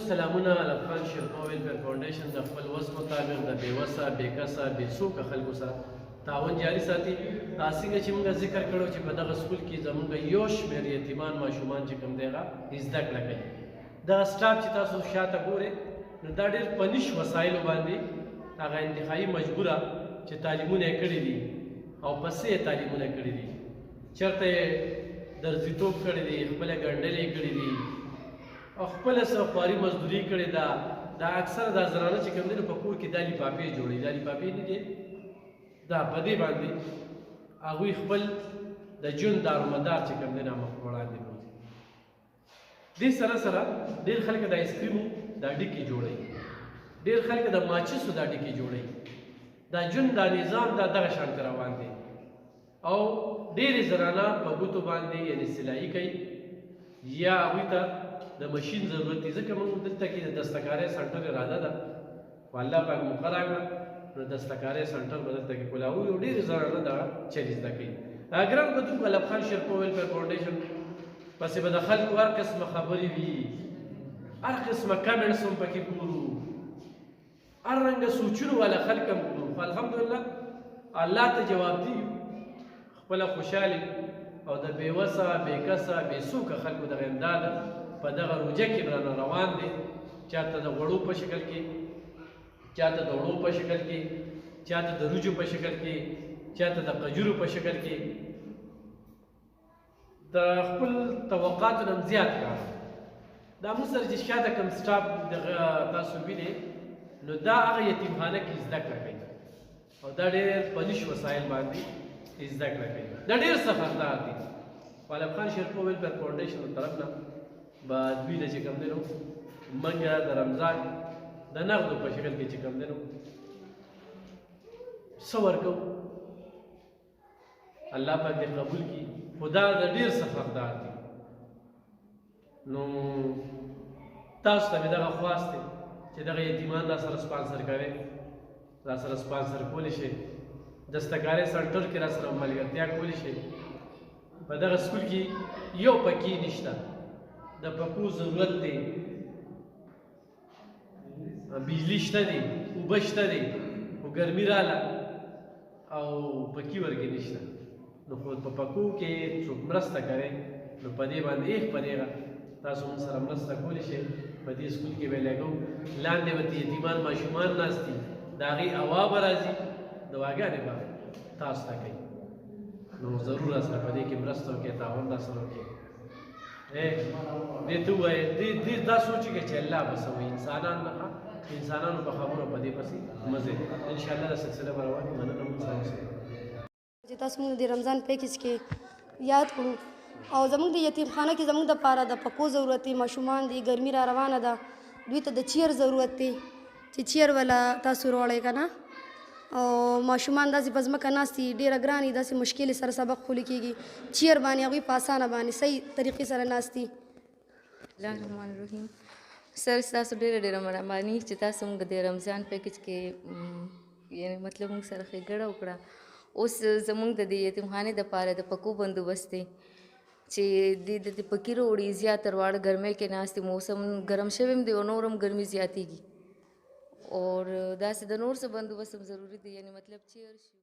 سلامونه الافغان شیرپا ویلفیر فاونډیشن د خپل وس مطابق د بېوسه بېکسه بېڅوکه خلکو سره تعاون جاري ساتي. څنګه چې موږ ذکر کړو چې په دغه سکول کې زموږ یو شمېر یتیمان ماشومان چې کوم دی هغه زده کړه کوي. دغه سټاف چې تاسو شاته ګورئ نو دا ډېر په نش وسایلو باندې هغه انتهایي مجبوره چې تعلیمونه یې کړي دي او پسې یې تعلیمونه کړي دي. چېرته یې درځیتوب کړی دی، خپله ګنډلې یې کړي دي او خپله څه خواري مزدوري کړې ده. دا اکثره دا زنانه چې کوم دی نو په کور کې دا لیفافې جوړوي. دا لیفافې نه دي، دا په دې باندې هغوی خپل د ژوند دارومدار چې کوم دی نو مخ په وړاندې بوځي. دې سره سره ډېر خلک د آیسکریمو دا ډکې جوړوي، ډېر خلک د ماچسو دا ډکې جوړوي. دا ژوند دا نظام دا دغه شانته روان دی او ډېرې زنانه په ګوتو باندې یعنې سلایي کوي یا هغوی ته د مشین ضرورت دی. ځکه موږ دلته کې د دستکارۍ سنټر اراده ده خو الله پاک موقع راکړه نو دستکارۍ سنټر به دلته کې کولاوي او ډېرې زنانه دغه چلې زده کوي. ګران کتونکو الافغان شیرپا ویلفیر فاونډیشن پسې به د خلکو هر قسمه خبرې وي، هر قسمه کمنټس هم پکې ګورو، هر رنګه سوچونو والا خلک هم ګورو. خو الحمدلله الله ته جواب دی خپله خوشحالي او د بېوسه بېکسه بېڅوکه خلکو دغه امداد په دغه روجه کې رانه روان دی. چاته د غوړو په شکل کې، چاته د وړو په شکل کې، چاته د روجو په شکل کې، چاته د قجورو په شکل کې. د خپل توقعاتو نه هم زیات کار. دا موږ سره چې شاته کوم سټاف دغه تاسو وینئ نو دا هغه یتیمخانه کې زده کړه کوي او دا ډېر په نش وسایل باندې زده کړه کوي. دا ډېر سفردار دي. الافغان شیرپا ویلفیر فاونډیشن له طرف نه به دوی له چې کوم دی نو موږ د رمضان د نغدو په شکل کې چې کوم دی نو څه ورکوو. الله پاک دې قبول کړي. خو دا د ډېر سفردار دي. نو تاسو ته مې دغه خواست دی چې دغه یتیمان را سره سپانسر کوئ، را سره سپانسر کولی شئ، دستکارۍ سنټر کې را سره ملګرتیا کولی شئ. په دغه سکول کې یو پکې نشته، د پکو ضرورت دی، بجلی شته دی، اوبه شته دی، خو ګرمي راله او پکي ورکې نشته. نو خو په پکو کې څوک مرسته کوي نو په دې باندې ایښ په دېغه تاسو موږ سره مرسته کولی شئ. په دې سکول کې به لګو لاندې به یتیمان ماشومان ناست دي، د هغې هوا به راځي، دواګانې به تاسو ته کوي. نو ضرور را سره په دې کې مرسته وکړئ، تعاون را سره وکړئ. دې ته ووایې دې دا سوچ وکړئ چې الله به څه وایي، انسانان نه انسانانو په خبرو په دې پسې مزه. انشاءالله دا سلسله به روانه وي. مننه موږ سره اوسئ. چې تاسو موږ د رمضان پیکیج کې یاد کړو او زموږ د یتیمخانه کې زموږ دپاره د پکو ضرورت دی، ماشومان دي، ګرمي را روانه ده، دوی ته د چیر ضرورت دی چې چیر ولا تاسو راوړئ که نه. او ماشومان داسې په ځمکه ناست دي، ډېره ګران دي، داسې مشکلې سره سبق خولی کېږي. چیر باندې هغوی په اسانه باندې صحیح طریقې سره ناست دي. الله الرحمن الرحیم. سر ستاسو ډېره ډېره مهرباني چې تاسو موږ د رمضان پیکیج کې یعنې مطلب موږ سره ښېګړه وکړه. اوس زموږ د دې یتیمخانې دپاره د پکو بندوبست دی چې د پکي راوړي زیات تر واړه ګرمۍ کې ناست دي، موسم ګرم شوی هم دی او نور هم ګرمي زیاتېږي. اور داسې د نور څه بندوبست هم ضروري دی، یعنې مطلب چیر شي.